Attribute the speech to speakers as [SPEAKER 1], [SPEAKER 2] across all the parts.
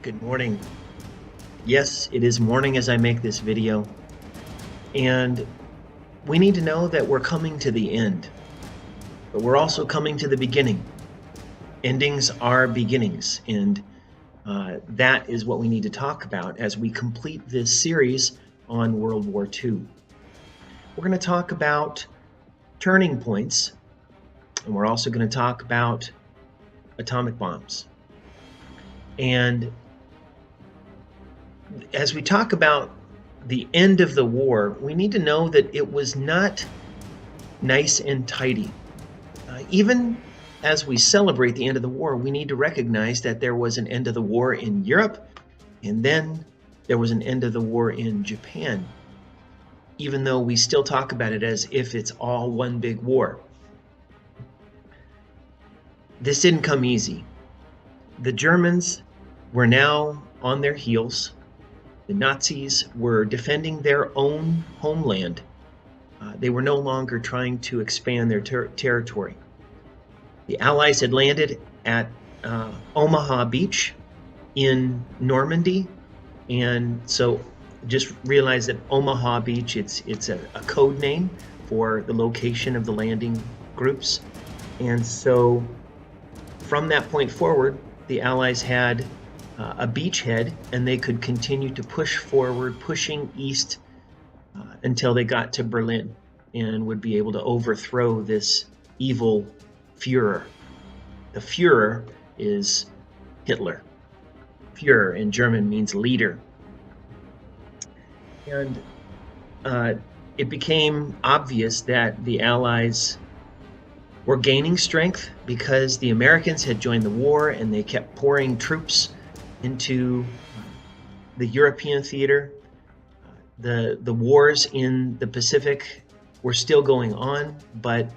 [SPEAKER 1] Good morning. Yes, it is morning as I make this video, and we need to know that we're coming to the end, but we're also coming to the beginning. Endings are beginnings, and that is what we need to talk about as we complete this series on World War II. We're going to talk about turning points, and we're also going to talk about atomic bombs. And as we talk about the end of the war, we need to know that it was not nice and tidy. Even as we celebrate the end of the war, we need to recognize that there was an end of the war in Europe, and then there was an end of the war in Japan, even though we still talk about it as if it's all one big war. This didn't come easy. The Germans were now on their heels. The Nazis were defending their own homeland. They were no longer trying to expand their territory. The Allies had landed at Omaha Beach in Normandy, and so just realize that Omaha Beach, it's a code name for the location of the landing groups. And so from that point forward, the Allies had a beachhead, and they could continue to push forward, pushing east until they got to Berlin and would be able to overthrow this evil Führer. The Führer is Hitler. Führer in German means leader. And it became obvious that the Allies were gaining strength because the Americans had joined the war, and they kept pouring troops into the European theater. The wars in the Pacific were still going on, but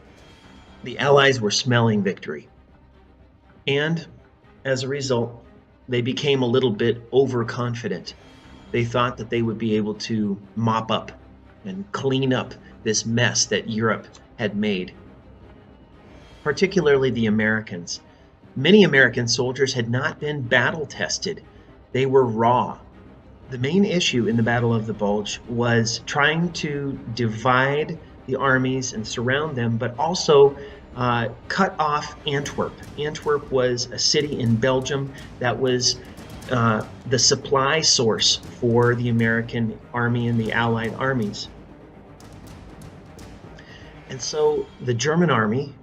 [SPEAKER 1] the Allies were smelling victory. And as a result, they became a little bit overconfident. They thought that they would be able to mop up and clean up this mess that Europe had made. Particularly the Americans. Many American soldiers had not been battle tested. They were raw. The main issue in the Battle of the Bulge was trying to divide the armies and surround them, but also cut off Antwerp. Antwerp was a city in Belgium that was the supply source for the American army and the Allied armies. And so the German army,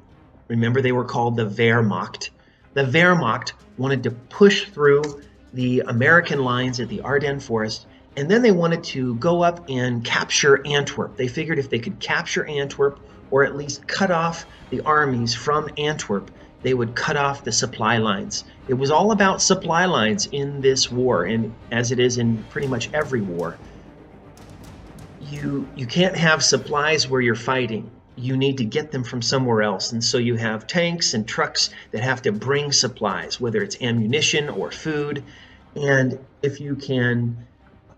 [SPEAKER 1] remember they were called the Wehrmacht. The Wehrmacht wanted to push through the American lines at the Ardennes Forest, and then they wanted to go up and capture Antwerp. They figured if they could capture Antwerp, or at least cut off the armies from Antwerp, they would cut off the supply lines. It was all about supply lines in this war, and as it is in pretty much every war. You can't have supplies where you're fighting. You need to get them from somewhere else. And so you have tanks and trucks that have to bring supplies, whether it's ammunition or food. And if you can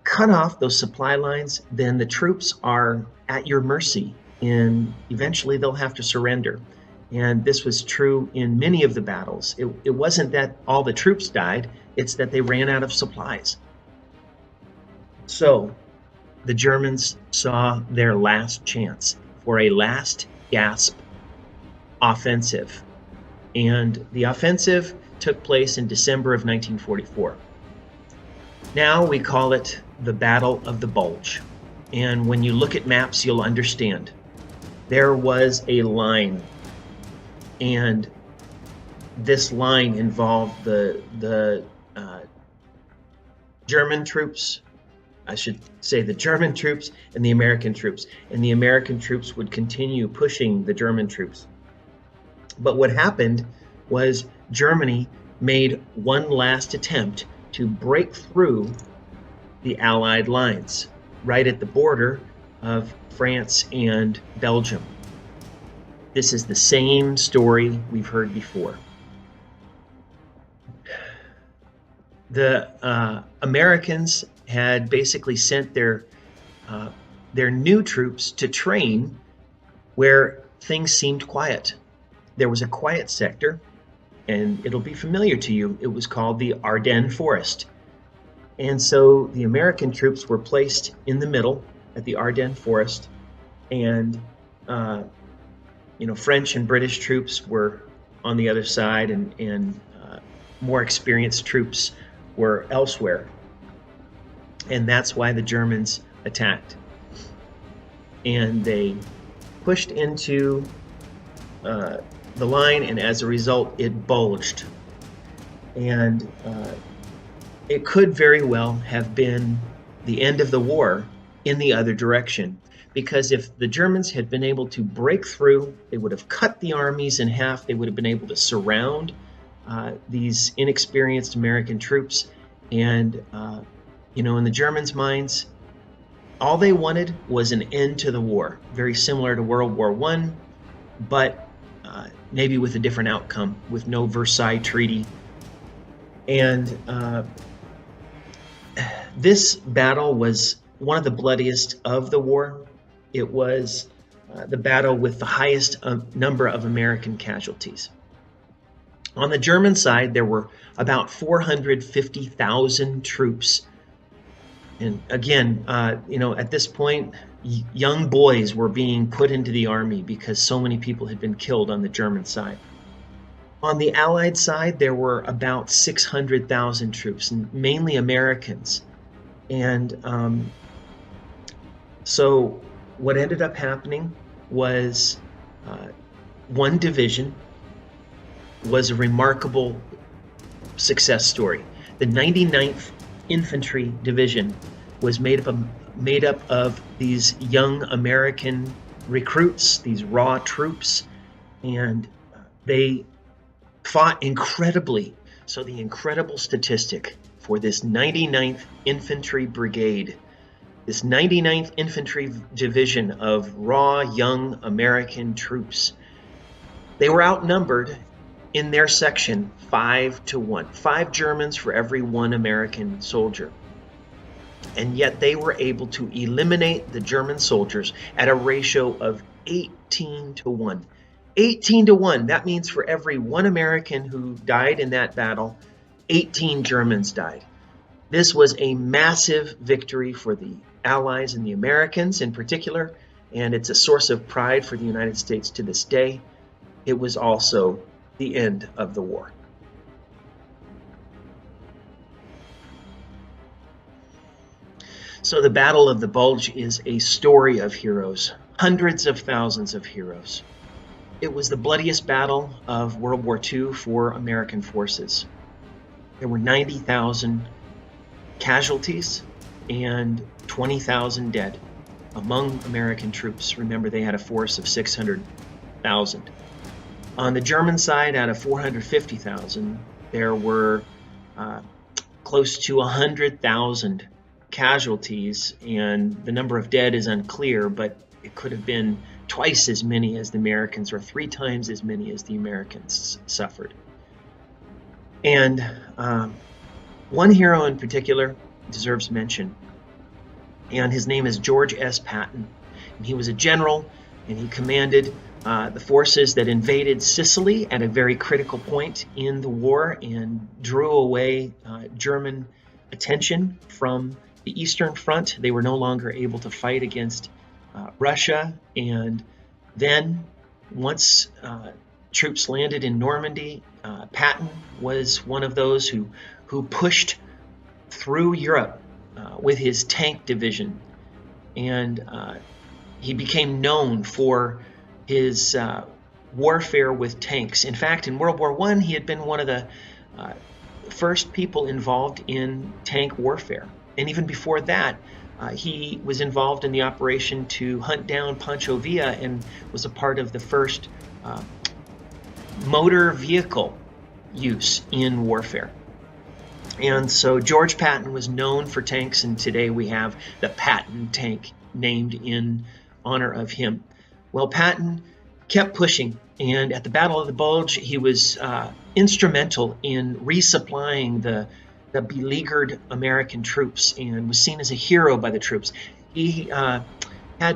[SPEAKER 1] cut off those supply lines, then the troops are at your mercy, and eventually they'll have to surrender. And this was true in many of the battles. It wasn't that all the troops died, it's that they ran out of supplies. So the Germans saw their last chance for a last gasp offensive. And the offensive took place in December of 1944. Now we call it the Battle of the Bulge. And when you look at maps, you'll understand. There was a line, and this line involved the German troops, I should say the German troops and the American troops. And the American troops would continue pushing the German troops. But what happened was Germany made one last attempt to break through the Allied lines right at the border of France and Belgium. This is the same story we've heard before. The Americans had basically sent their new troops to train where things seemed quiet. There was a quiet sector, and it'll be familiar to you. It was called the Ardennes Forest. And so the American troops were placed in the middle at the Ardennes Forest, and French and British troops were on the other side, and more experienced troops were elsewhere. And that's why the Germans attacked. And they pushed into the line, and as a result, it bulged. And it could very well have been the end of the war in the other direction, because if the Germans had been able to break through, they would have cut the armies in half. They would have been able to surround these inexperienced American troops. And, in the Germans' minds, all they wanted was an end to the war, very similar to World War I, but maybe with a different outcome, with no Versailles Treaty. And this battle was one of the bloodiest of the war. It was the battle with the highest number of American casualties. On the German side, there were about 450,000 troops. And again, at this point, young boys were being put into the army because so many people had been killed on the German side. On the Allied side, there were about 600,000 troops, mainly Americans. And so what ended up happening was one division was a remarkable success story. The 99th Infantry Division was made up of these young American recruits, these raw troops, and they fought incredibly. So the incredible statistic for this 99th Infantry Brigade, this 99th Infantry Division of raw young American troops, they were outnumbered in their section 5-1, 5 Germans for every 1 American soldier. And yet they were able to eliminate the German soldiers at a ratio of 18-1. 18-1, that means for every 1 American who died in that battle, 18 Germans died. This was a massive victory for the Allies and the Americans in particular, and it's a source of pride for the United States to this day. It was also the end of the war. So the Battle of the Bulge is a story of heroes, hundreds of thousands of heroes. It was the bloodiest battle of World War II for American forces. There were 90,000 casualties and 20,000 dead among American troops. Remember, they had a force of 600,000. On the German side, out of 450,000, there were close to 100,000 casualties, and the number of dead is unclear, but it could have been twice as many as the Americans, or 3 times as many as the Americans suffered. And one hero in particular deserves mention, and his name is George S. Patton. And he was a general, and he commanded the forces that invaded Sicily at a very critical point in the war and drew away German attention from the Eastern Front. They were no longer able to fight against Russia. And then once troops landed in Normandy, Patton was one of those who pushed through Europe with his tank division. And he became known for his warfare with tanks. In fact, in World War I, he had been one of the first people involved in tank warfare. And even before that, he was involved in the operation to hunt down Pancho Villa and was a part of the first motor vehicle use in warfare. And so George Patton was known for tanks, and today we have the Patton tank named in honor of him. Well, Patton kept pushing, and at the Battle of the Bulge, he was instrumental in resupplying the beleaguered American troops and was seen as a hero by the troops. He had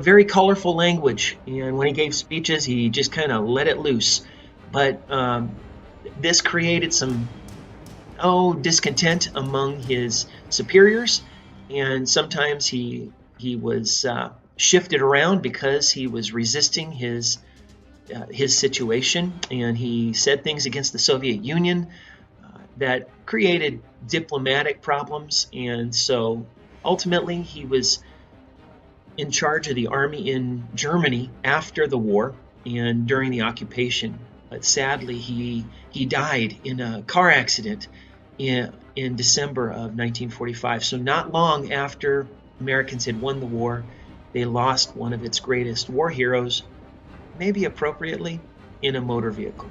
[SPEAKER 1] very colorful language, and when he gave speeches, he just kind of let it loose. But this created some discontent among his superiors, and sometimes he was shifted around because he was resisting his situation, and he said things against the Soviet Union that created diplomatic problems. And so ultimately he was in charge of the army in Germany after the war and during the occupation. But sadly, he died in a car accident in December of 1945. So not long after Americans had won the war, they lost one of its greatest war heroes, maybe appropriately, in a motor vehicle.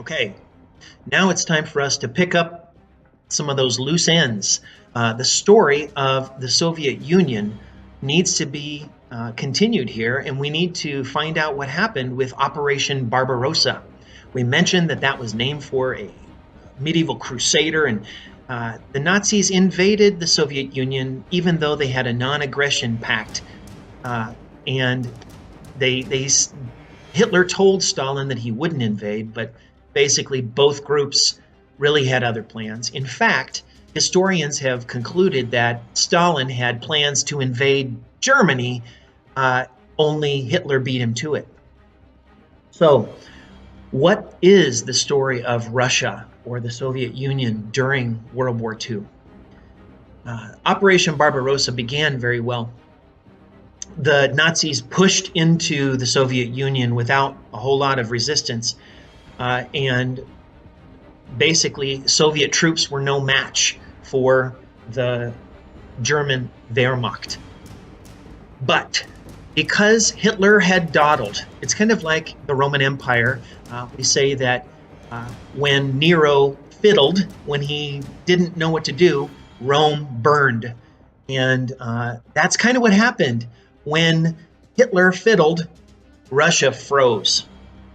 [SPEAKER 1] Okay, now it's time for us to pick up some of those loose ends. The story of the Soviet Union needs to be continued here, and we need to find out what happened with Operation Barbarossa. We mentioned that was named for a medieval crusader, and the Nazis invaded the Soviet Union even though they had a non-aggression pact, and Hitler told Stalin that he wouldn't invade, but basically both groups really had other plans. In fact, historians have concluded that Stalin had plans to invade Germany, only Hitler beat him to it. So, what is the story of Russia or the Soviet Union during World War II? Operation Barbarossa began very well. The Nazis pushed into the Soviet Union without a whole lot of resistance, and basically Soviet troops were no match for the German Wehrmacht. But because Hitler had dawdled, it's kind of like the Roman Empire. We say that when Nero fiddled, when he didn't know what to do, Rome burned. And that's kind of what happened. When Hitler fiddled, Russia froze.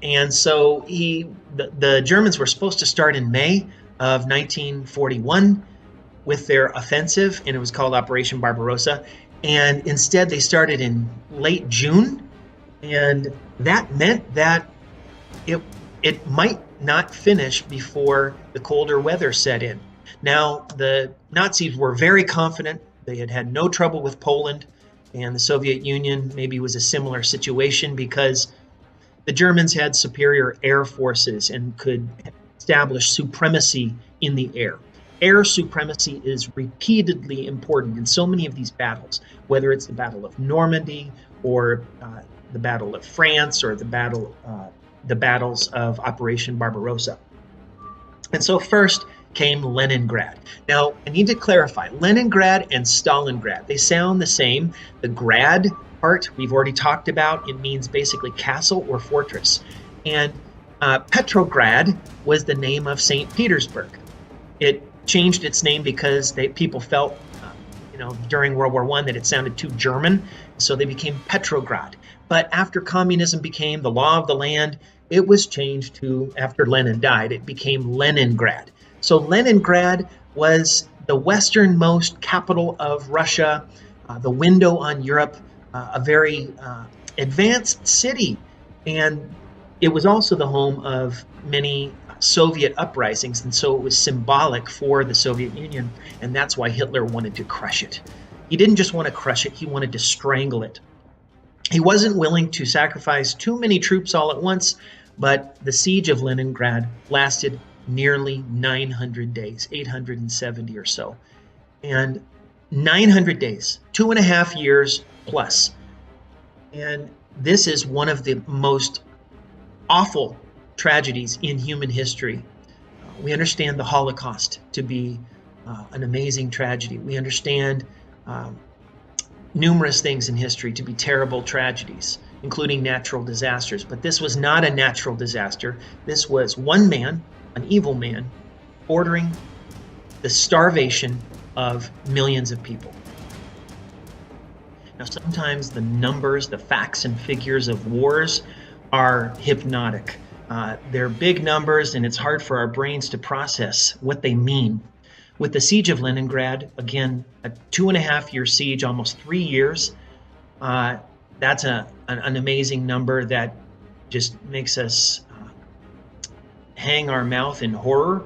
[SPEAKER 1] And so the Germans were supposed to start in May of 1941 with their offensive, and it was called Operation Barbarossa. And instead, they started in late June, and that meant that it might not finish before the colder weather set in. Now, the Nazis were very confident. They had had no trouble with Poland, and the Soviet Union maybe was a similar situation because the Germans had superior air forces and could establish supremacy in the air. Air supremacy is repeatedly important in so many of these battles, whether it's the Battle of Normandy or the Battle of France or the battles of Operation Barbarossa. And so first came Leningrad. Now, I need to clarify, Leningrad and Stalingrad, they sound the same. The grad part we've already talked about. It means basically castle or fortress. And Petrograd was the name of St. Petersburg. It changed its name because people felt, during World War I that it sounded too German, so they became Petrograd. But after communism became the law of the land, it was changed to, after Lenin died, it became Leningrad. So Leningrad was the westernmost capital of Russia, the window on Europe, a very advanced city. And it was also the home of many Soviet uprisings, and so it was symbolic for the Soviet Union, and that's why Hitler wanted to crush it. He didn't just want to crush it, he wanted to strangle it. He wasn't willing to sacrifice too many troops all at once, but the siege of Leningrad lasted nearly 900 days, 870 or so. And 900 days, 2.5 years plus. And this is one of the most awful tragedies in human history. We understand the Holocaust to be an amazing tragedy. We understand numerous things in history to be terrible tragedies, including natural disasters. But this was not a natural disaster. This was one man, an evil man, ordering the starvation of millions of people. Now, sometimes the numbers, the facts and figures of wars are hypnotic. They're big numbers, and it's hard for our brains to process what they mean. with the siege of Leningrad, again, a 2.5-year siege, almost 3 years. That's an amazing number that just makes us hang our mouth in horror.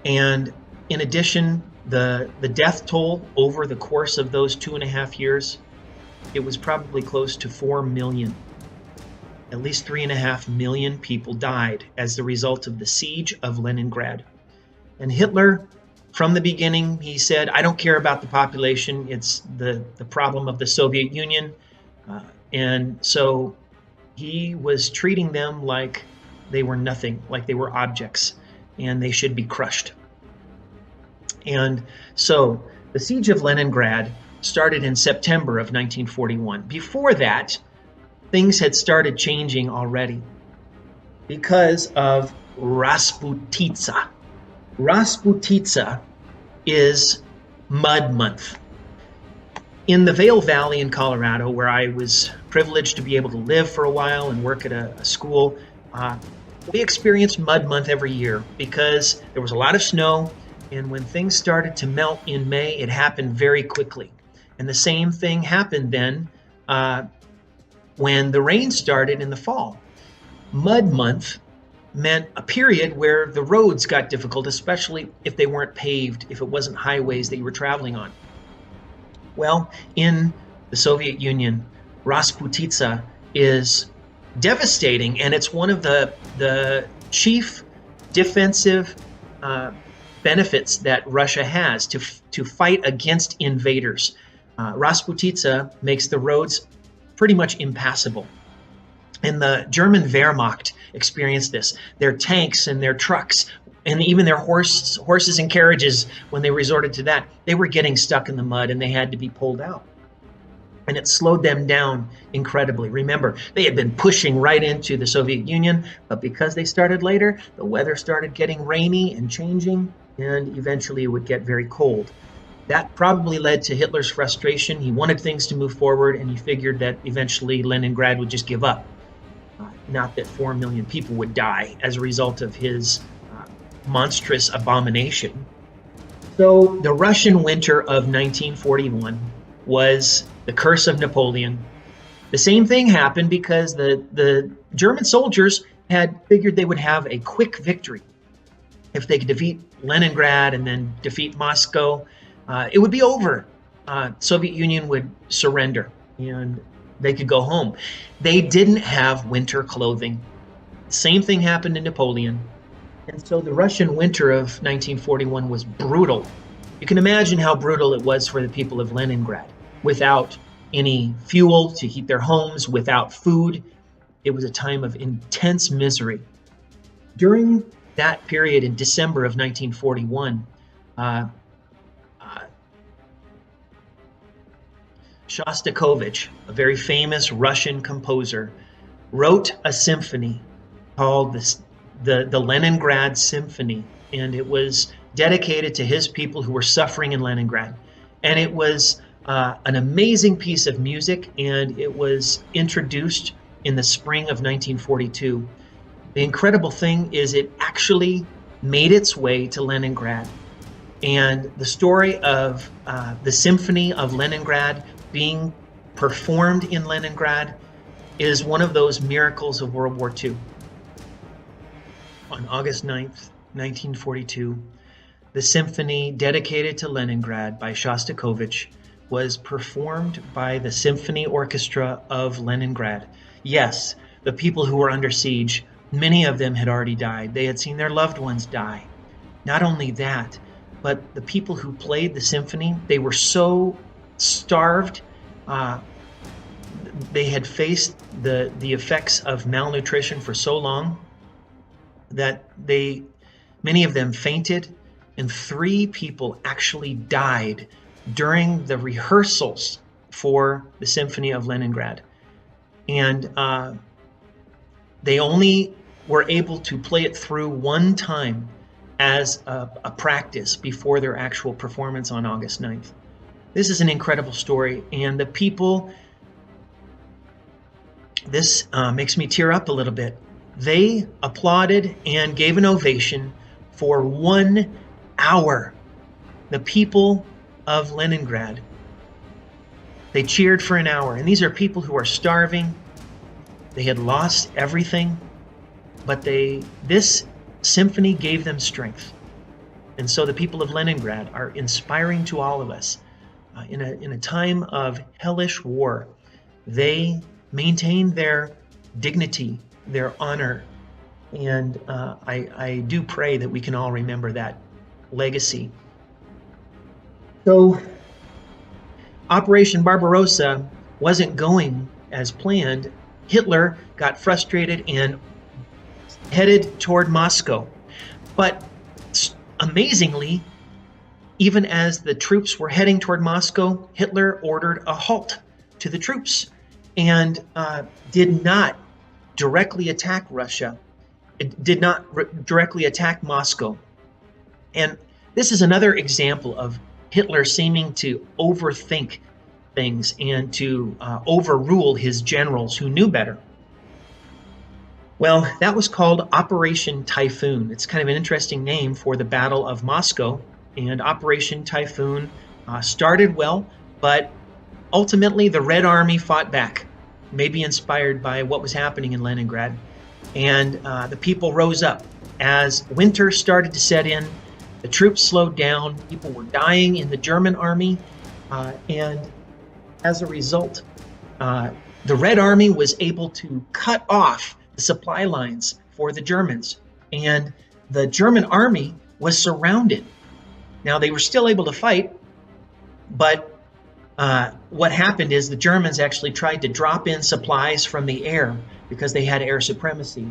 [SPEAKER 1] And in addition, the death toll over the course of those 2.5 years, it was probably close to 4 million. At least 3.5 million people died as the result of the siege of Leningrad. And Hitler, from the beginning, he said, I don't care about the population. It's the problem of the Soviet Union. And so he was treating them like they were nothing, like they were objects, and they should be crushed. And so the siege of Leningrad started in September of 1941. Before that, things had started changing already because of Rasputitsa. Rasputitsa is Mud Month. In the Vail Valley in Colorado, where I was privileged to be able to live for a while and work at a school, we experienced Mud Month every year because there was a lot of snow, and when things started to melt in May, it happened very quickly. And the same thing happened then when the rain started in the fall. Mud Month meant a period where the roads got difficult, especially if they weren't paved, if it wasn't highways that you were traveling on. Well, in the Soviet Union, Rasputitsa is devastating, and it's one of the chief defensive benefits that Russia has to fight against invaders. Rasputitsa makes the roads pretty much impassable. And the German Wehrmacht experienced this. Their tanks and their trucks and even their horses and carriages, when they resorted to that, they were getting stuck in the mud and they had to be pulled out. And it slowed them down incredibly. Remember, they had been pushing right into the Soviet Union, but because they started later, the weather started getting rainy and changing, and eventually it would get very cold. That probably led to Hitler's frustration. He wanted things to move forward, and he figured that eventually Leningrad would just give up. Not that 4 million people would die as a result of his monstrous abomination. So the Russian winter of 1941 was the curse of Napoleon. The same thing happened because the German soldiers had figured they would have a quick victory. If they could defeat Leningrad and then defeat Moscow, it would be over. Soviet Union would surrender and they could go home. They didn't have winter clothing. Same thing happened to Napoleon. And so the Russian winter of 1941 was brutal. You can imagine how brutal it was for the people of Leningrad. Without any fuel to heat their homes, without food, it was a time of intense misery. During that period in December of 1941, Shostakovich, a very famous Russian composer, wrote a symphony called the Leningrad Symphony, and it was dedicated to his people who were suffering in Leningrad. And it was an amazing piece of music, and it was introduced in the spring of 1942. The incredible thing is it actually made its way to Leningrad. And the story of the Symphony of Leningrad being performed in Leningrad is one of those miracles of World War II. On August 9th, 1942, the symphony dedicated to Leningrad by Shostakovich was performed by the Symphony Orchestra of Leningrad. Yes, the people who were under siege, many of them had already died. They had seen their loved ones die. Not only that, but the people who played the symphony, they were so starved. They had faced the effects of malnutrition for so long that many of them fainted, and 3 people actually died during the rehearsals for the Symphony of Leningrad. And they only were able to play it through one time as a practice before their actual performance on August 9th. This is an incredible story, and the people, this makes me tear up a little bit. They applauded and gave an ovation for 1 hour. the people of Leningrad, they cheered for an hour. And these are people who are starving. They had lost everything, but this symphony gave them strength. And so the people of Leningrad are inspiring to all of us. In a time of hellish war, they maintained their dignity, their honor, and I do pray that we can all remember that legacy. So Operation Barbarossa wasn't going as planned. Hitler got frustrated and headed toward Moscow. But amazingly, even as the troops were heading toward Moscow, Hitler ordered a halt to the troops and did not directly attack Russia. It did not directly attack Moscow. And this is another example of Hitler seeming to overthink things and to overrule his generals who knew better. Well, that was called Operation Typhoon. It's kind of an interesting name for the Battle of Moscow. And Operation Typhoon started well, but ultimately the Red Army fought back, maybe inspired by what was happening in Leningrad. And the people rose up. As winter started to set in, the troops slowed down, people were dying in the German army, and as a result, the Red Army was able to cut off the supply lines for the Germans, and the German army was surrounded. Now, they were still able to fight, but what happened is the Germans actually tried to drop in supplies from the air because they had air supremacy.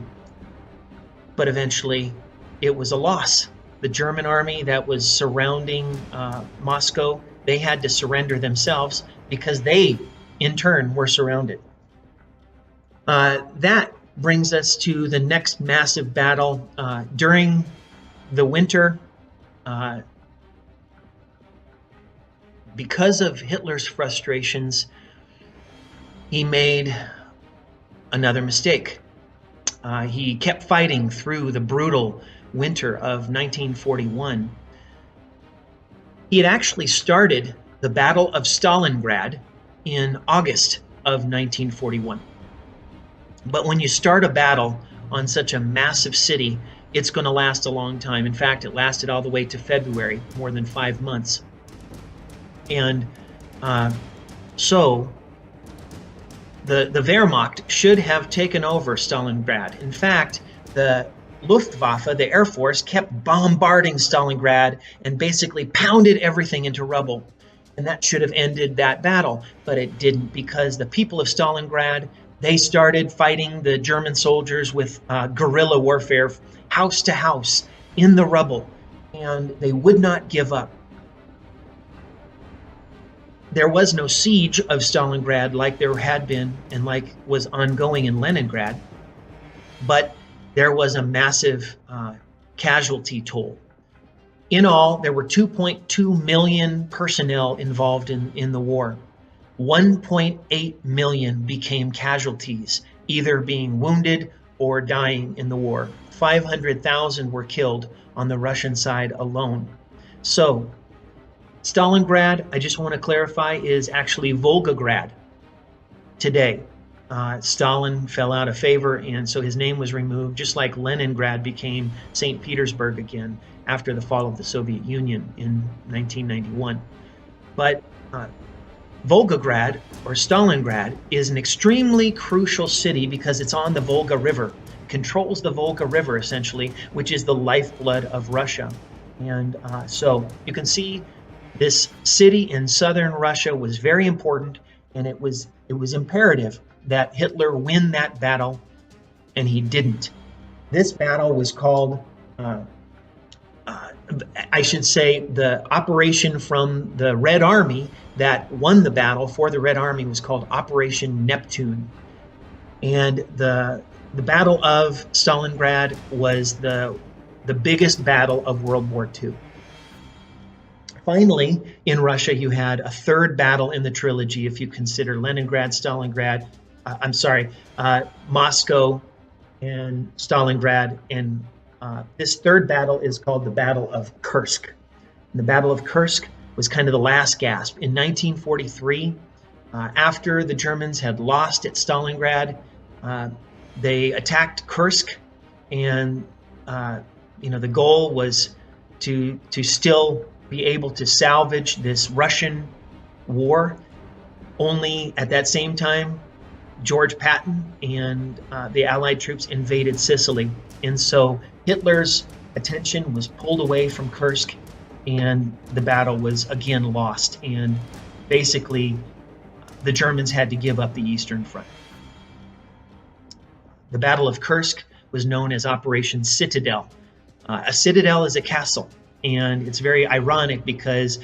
[SPEAKER 1] But eventually, it was a loss. The German army that was surrounding Moscow, they had to surrender themselves because they, in turn, were surrounded. That brings us to the next massive battle during the winter. Because of Hitler's frustrations, he made another mistake. He kept fighting through the brutal winter of 1941. He had actually started the Battle of Stalingrad in August of 1941. But when you start a battle on such a massive city, it's going to last a long time. In fact, it lasted all the way to February, more than 5 months. And so the Wehrmacht should have taken over Stalingrad. In fact, the Luftwaffe, the Air Force, kept bombarding Stalingrad and basically pounded everything into rubble. And that should have ended that battle, but it didn't, because the people of Stalingrad, they started fighting the German soldiers with guerrilla warfare, house to house, in the rubble, and they would not give up. There was no siege of Stalingrad like there had been and like was ongoing in Leningrad, but there was a massive casualty toll. In all, there were 2.2 million personnel involved in the war. 1.8 million became casualties, either being wounded or dying in the war. 500,000 were killed on the Russian side alone. So, Stalingrad, I just want to clarify, is actually Volgograd today. Stalin fell out of favor, and so his name was removed, just like Leningrad became St. Petersburg again after the fall of the Soviet Union in 1991. But Volgograd, or Stalingrad, is an extremely crucial city because it's on the Volga River, controls the Volga River, essentially, which is the lifeblood of Russia. And so you can see this city in southern Russia was very important, and it was imperative that Hitler win that battle, and he didn't. This battle was called, I should say, the operation from the Red Army that won the battle for the Red Army was called Operation Neptune. And the Battle of Stalingrad was the biggest battle of World War II. Finally, in Russia, you had a third battle in the trilogy, if you consider Leningrad, Stalingrad, Moscow and Stalingrad. And this third battle is called the Battle of Kursk. The Battle of Kursk was kind of the last gasp. In 1943, after the Germans had lost at Stalingrad, they attacked Kursk, and the goal was to still be able to salvage this Russian war. Only at that same time, George Patton and the Allied troops invaded Sicily, and so Hitler's attention was pulled away from Kursk, and the battle was again lost, and basically the Germans had to give up the Eastern Front. The Battle of Kursk was known as Operation Citadel. A citadel is a castle, and it's very ironic because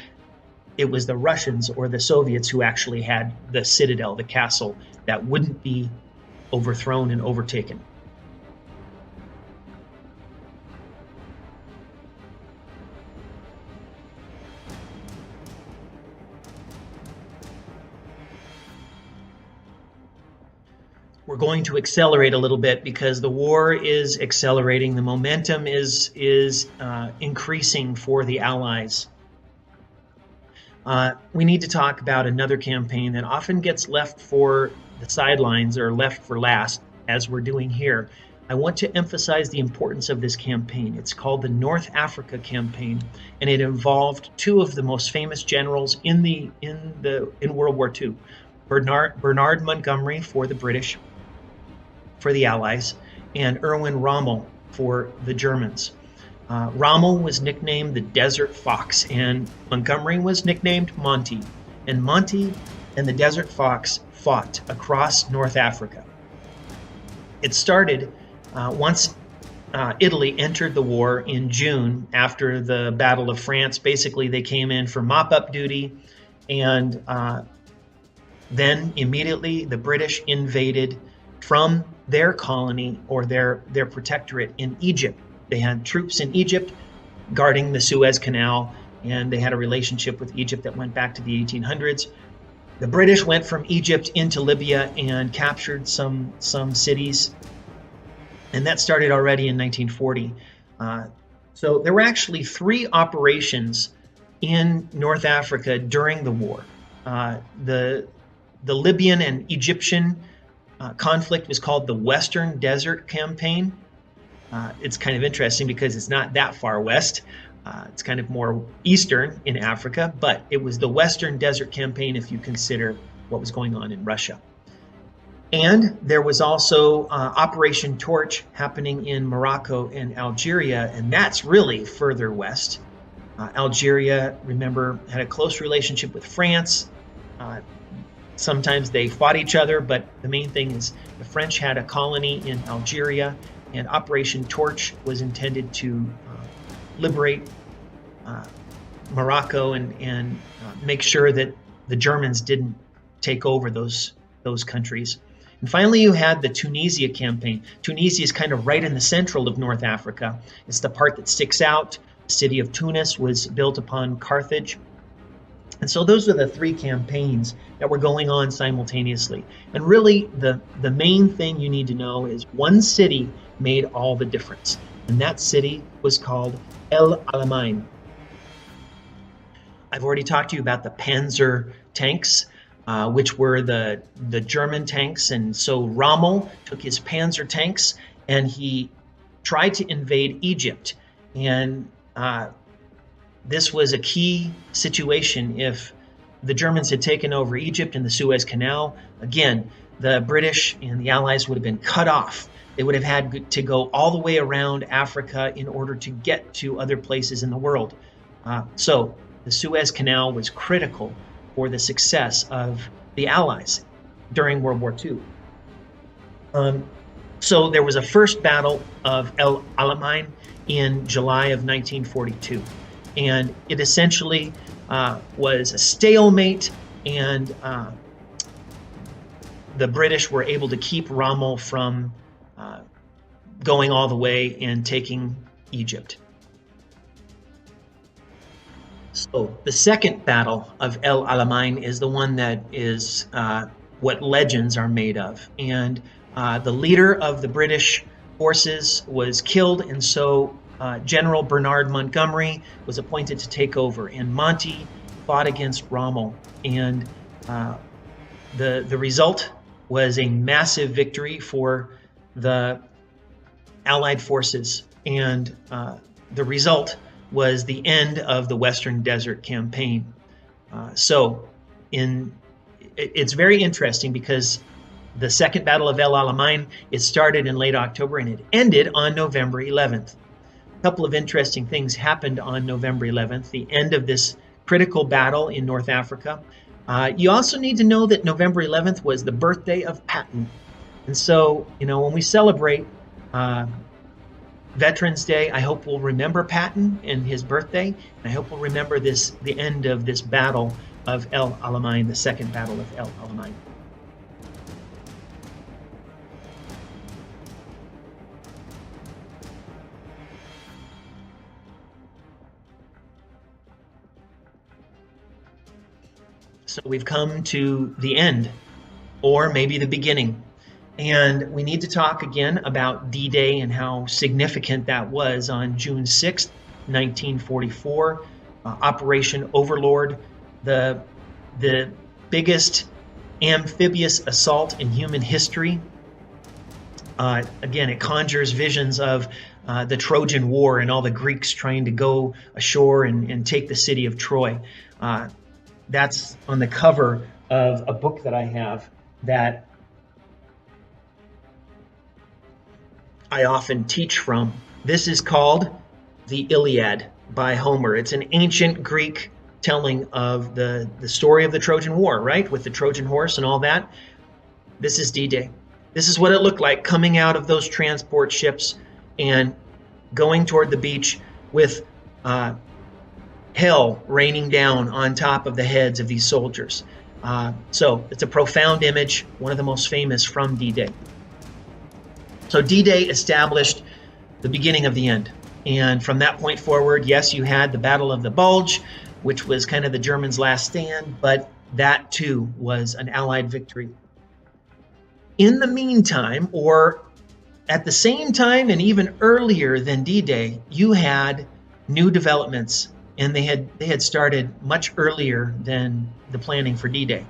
[SPEAKER 1] it was the Russians or the Soviets who actually had the citadel, the castle, that wouldn't be overthrown and overtaken. We're going to accelerate a little bit because the war is accelerating. The momentum is increasing for the Allies. We need to talk about another campaign that often gets left for the sidelines or left for last, as we're doing here. I want to emphasize the importance of this campaign. It's called the North Africa Campaign, and it involved two of the most famous generals in World War II. Bernard Montgomery for the British, for the Allies, and Erwin Rommel for the Germans. Rommel was nicknamed the Desert Fox, and Montgomery was nicknamed Monty. And Monty and the Desert Fox fought across North Africa. It started once Italy entered the war in June after the Battle of France. Basically, they came in for mop-up duty, and then immediately the British invaded from their colony or their protectorate in Egypt. They had troops in Egypt guarding the Suez Canal, and they had a relationship with Egypt that went back to the 1800s. The British went from Egypt into Libya and captured some cities, and that started already in 1940. So there were actually 3 operations in North Africa during the war. The Libyan and Egyptian conflict was called the Western Desert Campaign. It's kind of interesting because it's not that far west. It's kind of more eastern in Africa, but it was the Western Desert Campaign if you consider what was going on in Russia. And there was also Operation Torch happening in Morocco and Algeria, and that's really further west. Algeria, remember, had a close relationship with France. Sometimes they fought each other, but the main thing is the French had a colony in Algeria, and Operation Torch was intended to liberate Morocco and make sure that the Germans didn't take over those countries. And finally, you had the Tunisia campaign. Tunisia is kind of right in the central of North Africa. It's the part that sticks out. The city of Tunis was built upon Carthage. And so those are the 3 campaigns that were going on simultaneously. And really, the main thing you need to know is one city made all the difference. And that city was called El Alamein. I've already talked to you about the Panzer tanks, which were the German tanks. And so Rommel took his Panzer tanks and he tried to invade Egypt. And this was a key situation. If the Germans had taken over Egypt and the Suez Canal, again, the British and the Allies would have been cut off. They would have had to go all the way around Africa in order to get to other places in the world. So the Suez Canal was critical for the success of the Allies during World War II. So there was a first battle of El Alamein in July of 1942. And it essentially was a stalemate, and the British were able to keep Rommel from going all the way and taking Egypt. So the second battle of El Alamein is the one that is what legends are made of. And the leader of the British forces was killed, and so General Bernard Montgomery was appointed to take over, and Monty fought against Rommel. And the result was a massive victory for the Allied forces, and the result was the end of the Western Desert Campaign. It's very interesting because the Second Battle of El Alamein, it started in late October and it ended on November 11th. A couple of interesting things happened on November 11th, the end of this critical battle in North Africa. You also need to know that November 11th was the birthday of Patton. And so, when we celebrate Veterans Day, I hope we'll remember Patton and his birthday. And I hope we'll remember the end of this battle of El Alamein, the Second Battle of El Alamein. So we've come to the end, or maybe the beginning. And we need to talk again about D-Day and how significant that was on June 6th, 1944. Operation Overlord, the biggest amphibious assault in human history. Again, it conjures visions of the Trojan War and all the Greeks trying to go ashore and take the city of Troy. That's on the cover of a book that I have that I often teach from. This is called the Iliad by Homer. It's an ancient Greek telling of the story of the Trojan War, right? With the Trojan horse and all that. This is D-Day. This is what it looked like coming out of those transport ships and going toward the beach with hell raining down on top of the heads of these soldiers. So it's a profound image, one of the most famous from D-Day. So D-Day established the beginning of the end. And from that point forward, yes, you had the Battle of the Bulge, which was kind of the Germans' last stand, but that too was an Allied victory. In the meantime, or at the same time and even earlier than D-Day, you had new developments, and they had started much earlier than the planning for D-Day.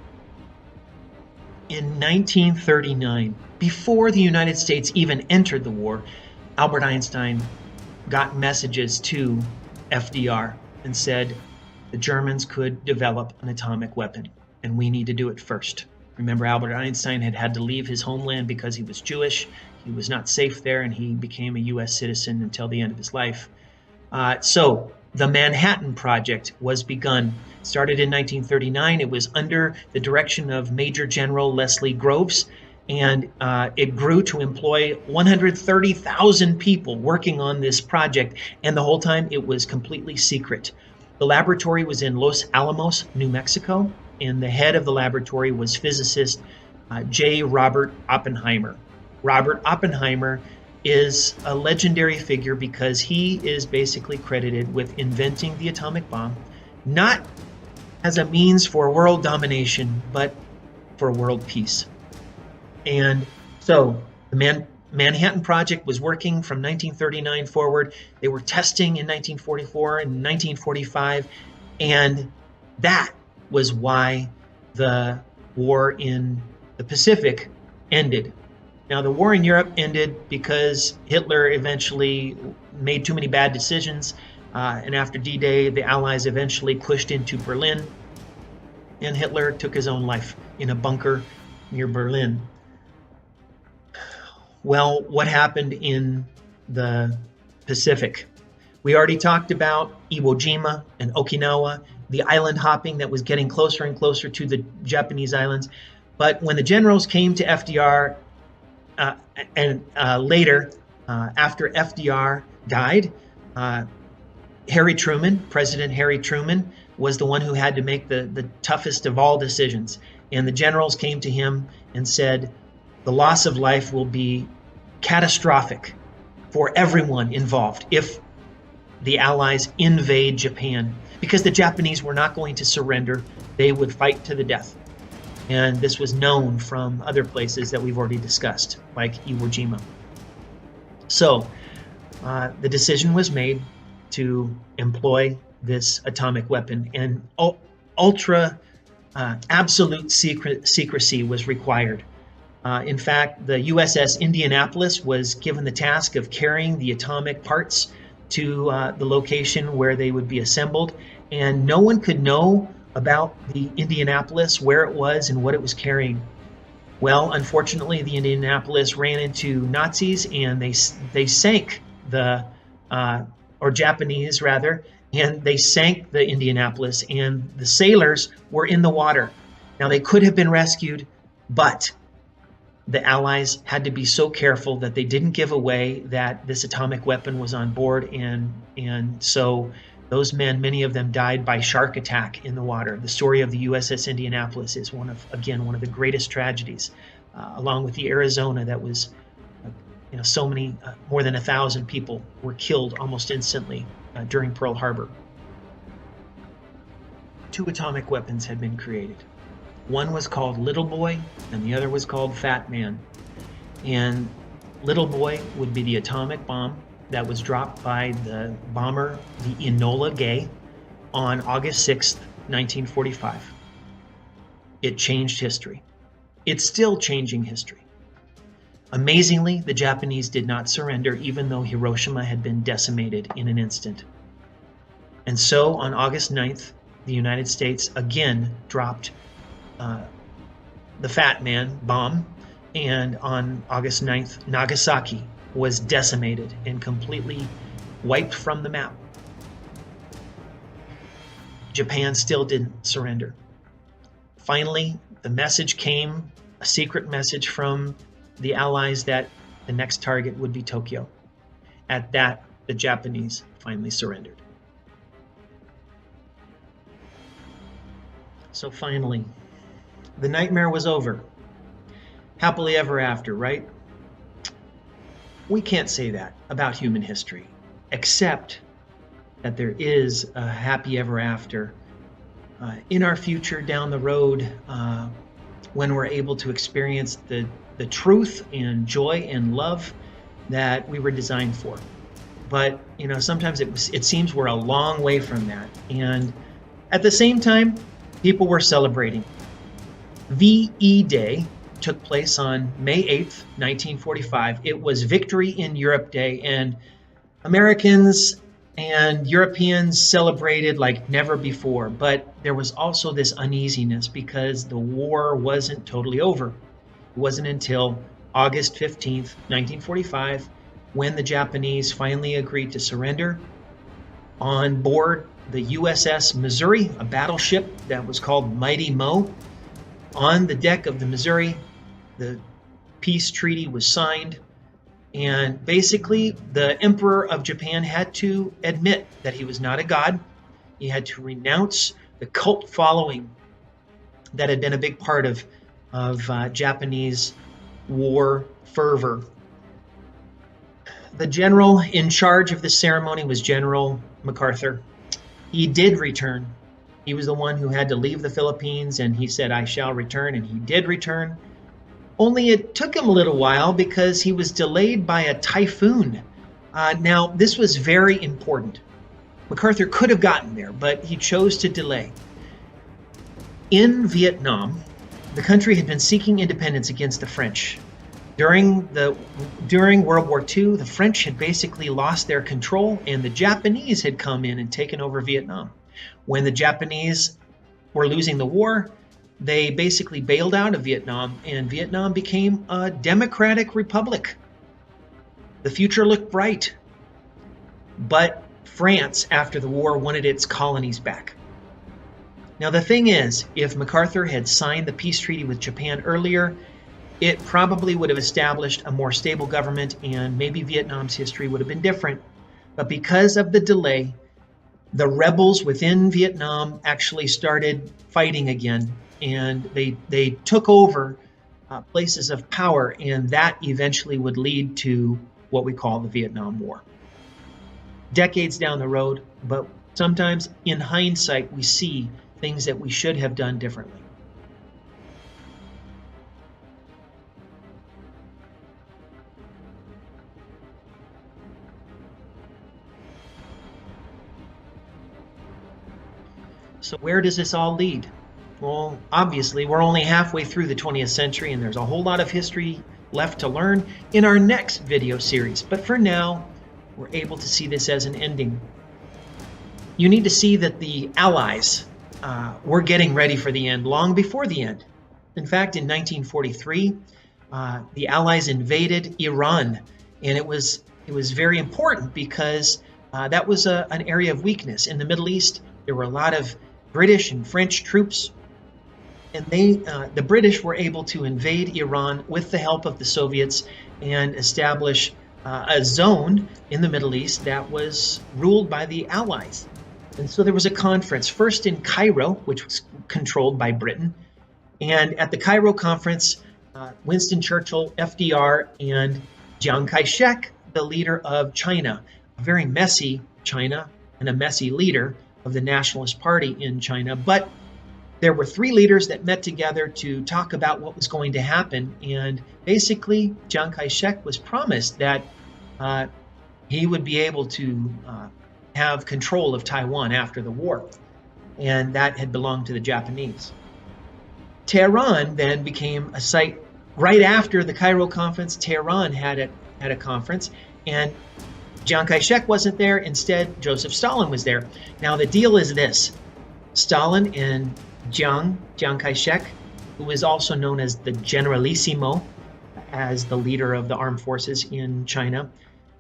[SPEAKER 1] In 1939, before the United States even entered the war, Albert Einstein got messages to FDR and said the Germans could develop an atomic weapon, and we need to do it first. Remember, Albert Einstein had to leave his homeland because he was Jewish. He was not safe there, and he became a U.S. citizen until the end of his life. So the Manhattan Project was begun. Started in 1939. It was under the direction of Major General Leslie Groves, and it grew to employ 130,000 people working on this project, and the whole time it was completely secret. The laboratory was in Los Alamos, New Mexico, and the head of the laboratory was physicist J. Robert Oppenheimer. Robert Oppenheimer is a legendary figure because he is basically credited with inventing the atomic bomb, not as a means for world domination, but for world peace. And so the Manhattan Project was working from 1939 forward. They were testing in 1944 and 1945, and that was why the war in the Pacific ended. Now, the war in Europe ended because Hitler eventually made too many bad decisions, and after D-Day, the Allies eventually pushed into Berlin, and Hitler took his own life in a bunker near Berlin. Well, what happened in the Pacific? We already talked about Iwo Jima and Okinawa, the island hopping that was getting closer and closer to the Japanese islands. But when the generals came to FDR, and later, after FDR died, President Harry Truman, was the one who had to make the toughest of all decisions. And the generals came to him and said, the loss of life will be catastrophic for everyone involved if the Allies invade Japan, because the Japanese were not going to surrender. They would fight to the death. And this was known from other places that we've already discussed, like Iwo Jima. So the decision was made to employ this atomic weapon, and ultra absolute secrecy was required. In fact, the USS Indianapolis was given the task of carrying the atomic parts to the location where they would be assembled, and no one could know about the Indianapolis, where it was, and what it was carrying. Well, unfortunately, the Indianapolis ran into Nazis, and they sank the or Japanese rather, and they sank the Indianapolis, and the sailors were in the water. Now they could have been rescued, but the Allies had to be so careful that they didn't give away that this atomic weapon was on board, and so those men, many of them died by shark attack in the water. The story of the USS Indianapolis is one of the greatest tragedies, along with the Arizona that was, so many, more than 1,000 people were killed almost instantly during Pearl Harbor. 2 atomic weapons had been created. One was called Little Boy, and the other was called Fat Man. And Little Boy would be the atomic bomb that was dropped by the bomber, the Enola Gay, on August 6th, 1945. It changed history. It's still changing history. Amazingly, the Japanese did not surrender, even though Hiroshima had been decimated in an instant. And so, on August 9th, the United States again dropped the Fat Man bomb, and on August 9th, Nagasaki was decimated and completely wiped from the map. Japan still didn't surrender. Finally, the message came, a secret message from the Allies, that the next target would be Tokyo. At that, the Japanese finally surrendered. So finally, the nightmare was over. Happily ever after, right? We can't say that about human history, except that there is a happy ever after in our future down the road, when we're able to experience the truth and joy and love that we were designed for. But sometimes it seems we're a long way from that. And at the same time, people were celebrating. VE Day took place on May 8th, 1945. It was Victory in Europe Day, and Americans and Europeans celebrated like never before. But there was also this uneasiness because the war wasn't totally over. It wasn't until August 15th, 1945, when the Japanese finally agreed to surrender. On board the USS Missouri, a battleship that was called Mighty Mo, on the deck of the Missouri, the peace treaty was signed, and basically the Emperor of Japan had to admit that he was not a god. He had to renounce the cult following that had been a big part of Japanese war fervor. The general in charge of the ceremony was General MacArthur. He did return. He was the one who had to leave the Philippines, and he said, "I shall return," and he did return. Only it took him a little while because he was delayed by a typhoon. Now, this was very important. MacArthur could have gotten there, but he chose to delay. In Vietnam, the country had been seeking independence against the French. During World War II, the French had basically lost their control, and the Japanese had come in and taken over Vietnam. When the Japanese were losing the war, they basically bailed out of Vietnam, and Vietnam became a democratic republic. The future looked bright. But France, after the war, wanted its colonies back. Now, the thing is, if MacArthur had signed the peace treaty with Japan earlier, it probably would have established a more stable government, and maybe Vietnam's history would have been different. But because of the delay, the rebels within Vietnam actually started fighting again, and they took over places of power, and that eventually would lead to what we call the Vietnam War. Decades down the road, but sometimes in hindsight, we see things that we should have done differently. So where does this all lead? Well, obviously, we're only halfway through the 20th century, and there's a whole lot of history left to learn in our next video series. But for now, we're able to see this as an ending. You need to see that the Allies were getting ready for the end long before the end. In fact, in 1943, the Allies invaded Iran, and it was very important because that was an area of weakness. In the Middle East, there were a lot of British and French troops, and the British were able to invade Iran with the help of the Soviets and establish a zone in the Middle East that was ruled by the Allies. And so there was a conference, first in Cairo, which was controlled by Britain. And at the Cairo conference, Winston Churchill, FDR, and Chiang Kai-shek, the leader of China, a very messy China and a messy leader of the Nationalist Party in China. But there were three leaders that met together to talk about what was going to happen. And basically, Chiang Kai-shek was promised that he would be able to have control of Taiwan after the war. And that had belonged to the Japanese. Tehran then became a site right after the Cairo conference. Tehran had a conference, and Chiang Kai-shek wasn't there. Instead, Joseph Stalin was there. Now, the deal is this. Stalin and Chiang Kai-shek, who was also known as the Generalissimo, as the leader of the armed forces in China,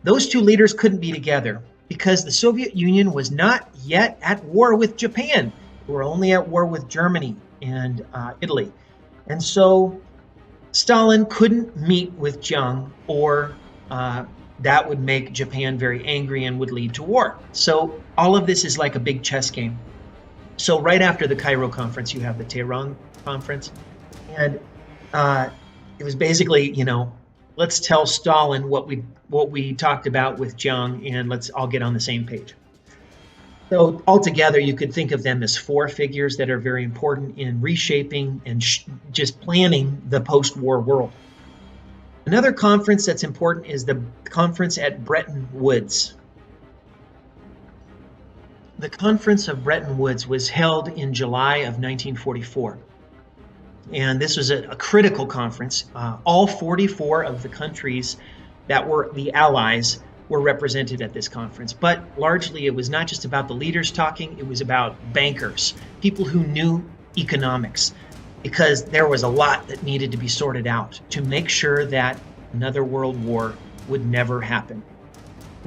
[SPEAKER 1] those two leaders couldn't be together because the Soviet Union was not yet at war with Japan. They were only at war with Germany and Italy. And so Stalin couldn't meet with Chiang, or that would make Japan very angry and would lead to war. So all of this is like a big chess game. So right after the Cairo conference, you have the Tehran conference. And it was basically, let's tell Stalin what we talked about with Chiang, and let's all get on the same page. So altogether, you could think of them as four figures that are very important in reshaping and just planning the post-war world. Another conference that's important is the conference at Bretton Woods. The Conference of Bretton Woods was held in July of 1944. And this was a critical conference. All 44 of the countries that were the Allies were represented at this conference. But largely, it was not just about the leaders talking. It was about bankers, people who knew economics, because there was a lot that needed to be sorted out to make sure that another world war would never happen.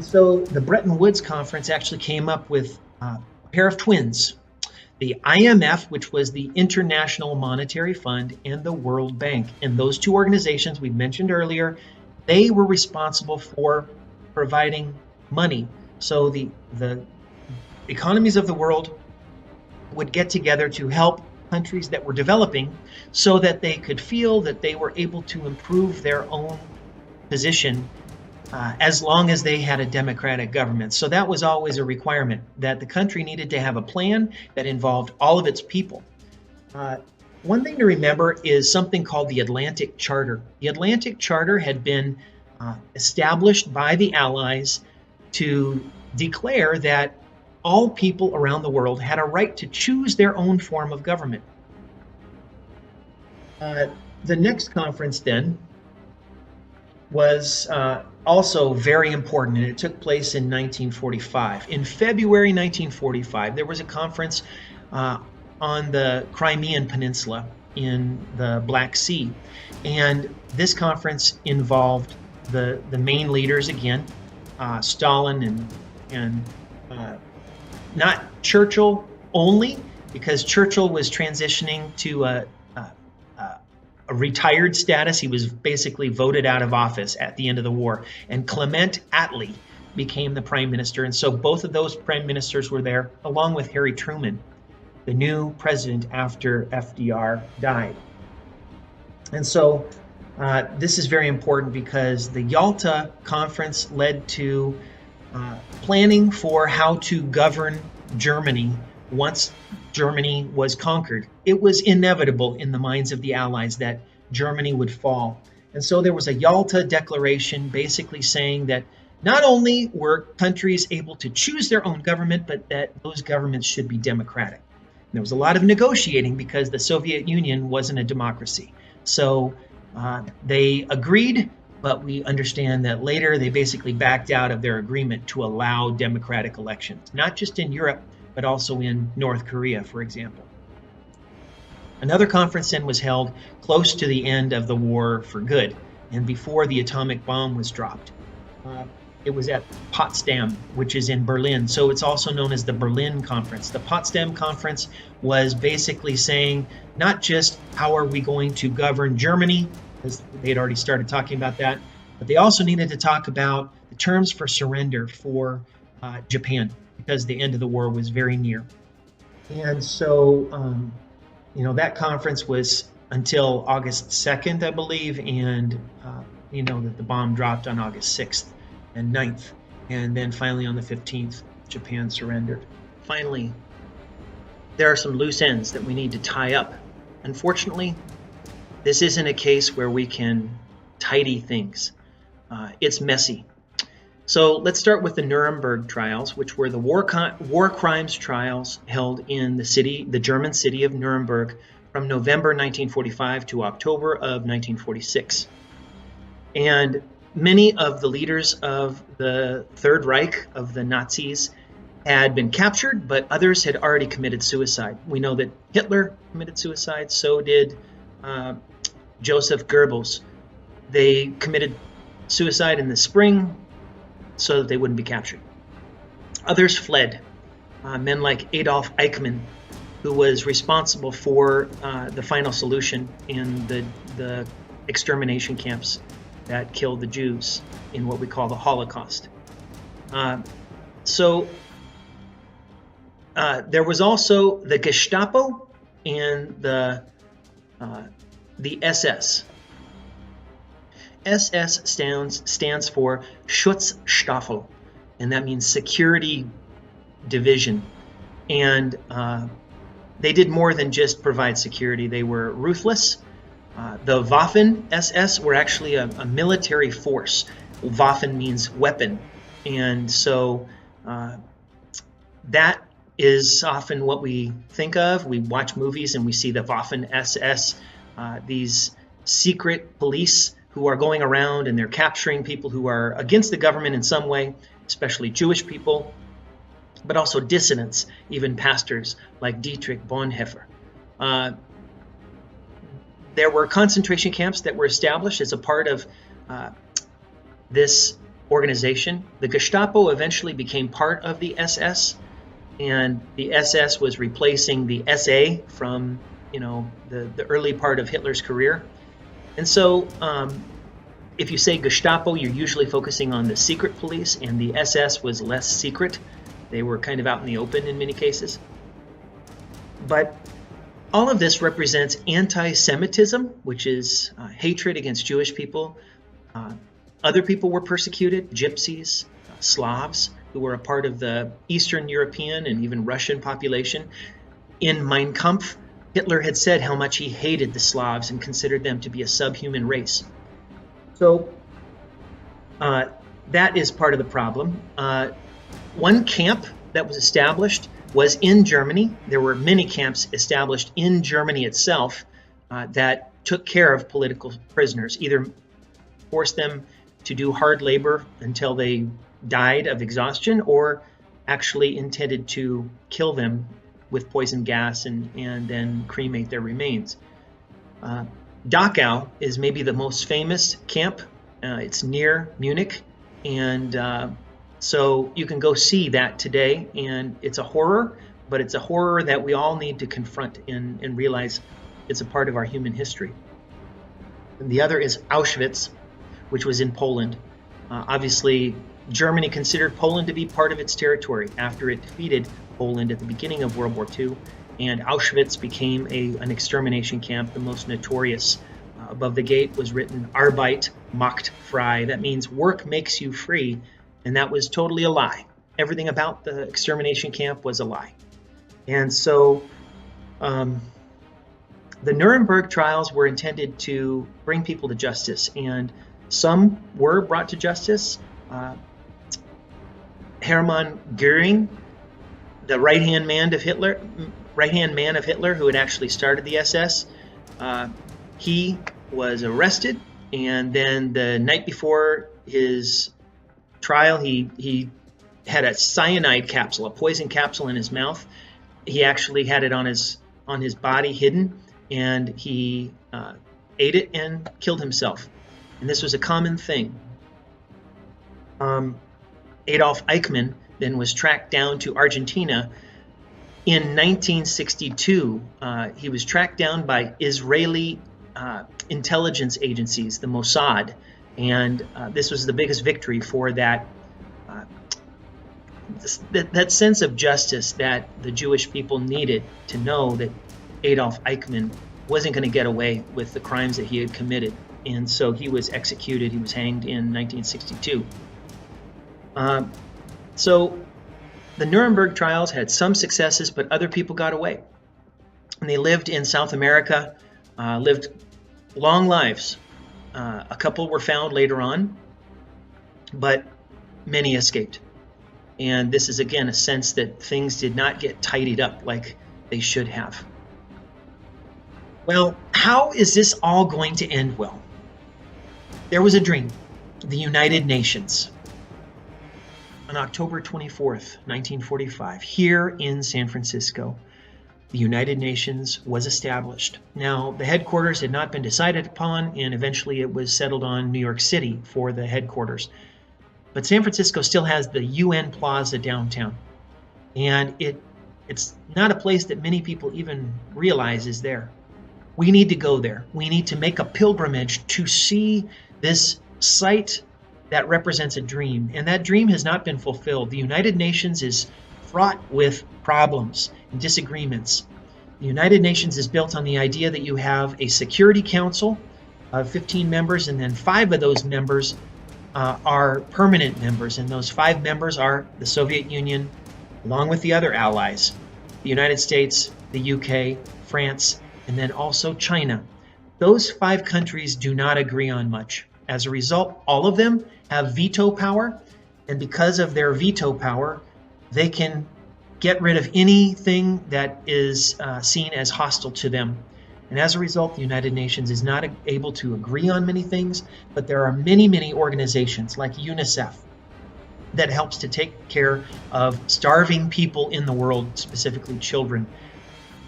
[SPEAKER 1] So the Bretton Woods Conference actually came up with a pair of twins. The IMF, which was the International Monetary Fund, and the World Bank. And those two organizations we mentioned earlier, they were responsible for providing money. So the economies of the world would get together to help countries that were developing so that they could feel that they were able to improve their own position as long as they had a democratic government. So that was always a requirement, that the country needed to have a plan that involved all of its people. One thing to remember is something called the Atlantic Charter. The Atlantic Charter had been established by the Allies to declare that all people around the world had a right to choose their own form of government. The next conference then was also very important, and it took place in 1945. In February 1945, there was a conference on the Crimean Peninsula in the Black Sea. And this conference involved the main leaders again, Stalin and not Churchill only, because Churchill was transitioning to a retired status. He was basically voted out of office at the end of the war. And Clement Attlee became the prime minister. And so both of those prime ministers were there, along with Harry Truman, the new president after FDR died. And so this is very important because the Yalta Conference led to planning for how to govern Germany once Germany was conquered. It was inevitable in the minds of the Allies that Germany would fall. And so there was a Yalta Declaration basically saying that not only were countries able to choose their own government, but that those governments should be democratic. There was a lot of negotiating because the Soviet Union wasn't a democracy. So they agreed, but we understand that later they basically backed out of their agreement to allow democratic elections, not just in Europe, but also in North Korea, for example. Another conference then was held close to the end of the war for good and before the atomic bomb was dropped. It was at Potsdam, which is in Berlin. So it's also known as the Berlin Conference. The Potsdam Conference was basically saying not just how are we going to govern Germany, because they had already started talking about that, but they also needed to talk about the terms for surrender for Japan, because the end of the war was very near. And so, that conference was until August 2nd, I believe, and that the bomb dropped on August 6th and 9th, and then finally on the 15th, Japan surrendered. Finally, there are some loose ends that we need to tie up. Unfortunately, this isn't a case where we can tidy things. It's messy. So let's start with the Nuremberg trials, which were the war crimes trials held in the German city of Nuremberg from November 1945 to October of 1946. And many of the leaders of the Third Reich, of the Nazis, had been captured, but others had already committed suicide. We know that Hitler committed suicide, so did Joseph Goebbels. They committed suicide in the spring so that they wouldn't be captured. Others fled. Men like Adolf Eichmann, who was responsible for the final solution in the extermination camps that killed the Jews in what we call the Holocaust. So there was also the Gestapo and the SS. SS stands for Schutzstaffel, and that means security division. And they did more than just provide security. They were ruthless. The Waffen SS were actually a military force. Waffen means weapon. And so that is often what we think of. We watch movies and we see the Waffen SS, these secret police who are going around and they're capturing people who are against the government in some way, especially Jewish people, but also dissidents, even pastors like Dietrich Bonhoeffer. There were concentration camps that were established as a part of this organization. The Gestapo eventually became part of the SS, and the SS was replacing the SA from the early part of Hitler's career. And so if you say Gestapo, you're usually focusing on the secret police, and the SS was less secret. They were kind of out in the open in many cases. But all of this represents anti-Semitism, which is hatred against Jewish people. Other people were persecuted, gypsies, Slavs, who were a part of the Eastern European and even Russian population. In Mein Kampf, Hitler had said how much he hated the Slavs and considered them to be a subhuman race. So that is part of the problem. One camp that was established was in Germany. There were many camps established in Germany itself that took care of political prisoners, either forced them to do hard labor until they died of exhaustion, or actually intended to kill them with poison gas and then cremate their remains. Dachau is maybe the most famous camp. It's near Munich, and so you can go see that today, and it's a horror, but it's a horror that we all need to confront and realize it's a part of our human history. And the other is Auschwitz, which was in Poland. Obviously, Germany considered Poland to be part of its territory after it defeated Poland at the beginning of World War II, and Auschwitz became an extermination camp, the most notorious. Above the gate was written, Arbeit macht frei. That means work makes you free, and that was totally a lie. Everything about the extermination camp was a lie. And so the Nuremberg trials were intended to bring people to justice, and some were brought to justice. Hermann Göring, the right-hand man of Hitler, right-hand man of Hitler, who had actually started the SS, he was arrested, and then the night before his trial, he had a cyanide capsule, a poison capsule in his mouth. He actually had it on his body hidden, and he ate it and killed himself. And this was a common thing. Adolf Eichmann then was tracked down to Argentina in 1962. He was tracked down by Israeli intelligence agencies, the Mossad, and this was the biggest victory for that sense of justice that the Jewish people needed to know that Adolf Eichmann wasn't going to get away with the crimes that he had committed. And so he was executed. He was hanged in 1962. So the Nuremberg trials had some successes, but other people got away. And they lived in South America, lived long lives. A couple were found later on, but many escaped. And this is, again, a sense that things did not get tidied up like they should have. Well, how is this all going to end well? There was a dream, the United Nations. On October 24th, 1945, here in San Francisco, the United Nations was established. Now, the headquarters had not been decided upon, and eventually it was settled on New York City for the headquarters. But San Francisco still has the UN Plaza downtown, and it's not a place that many people even realize is there. We need to go there. We need to make a pilgrimage to see this site that represents a dream, and that dream has not been fulfilled. The United Nations is fraught with problems and disagreements. The United Nations is built on the idea that you have a Security Council of 15 members, and then 5 of those members are permanent members, and those 5 members are the Soviet Union, along with the other allies, the United States, the UK, France, and then also China. Those 5 countries do not agree on much. As a result, all of them have veto power, and because of their veto power, they can get rid of anything that is seen as hostile to them. And as a result, the United Nations is not able to agree on many things, but there are many, many organizations like UNICEF that helps to take care of starving people in the world, specifically children.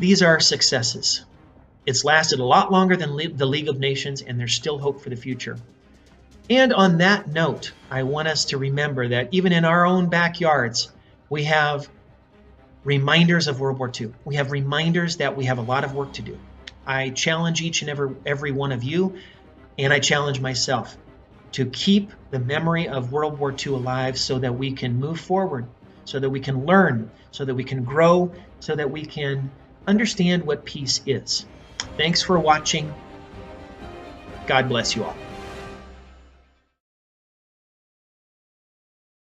[SPEAKER 1] These are successes. It's lasted a lot longer than the League of Nations, and there's still hope for the future. And on that note, I want us to remember that even in our own backyards, we have reminders of World War II. We have reminders that we have a lot of work to do. I challenge each and every one of you, and I challenge myself to keep the memory of World War II alive so that we can move forward, so that we can learn, so that we can grow, so that we can understand what peace is. Thanks for watching. God bless you all.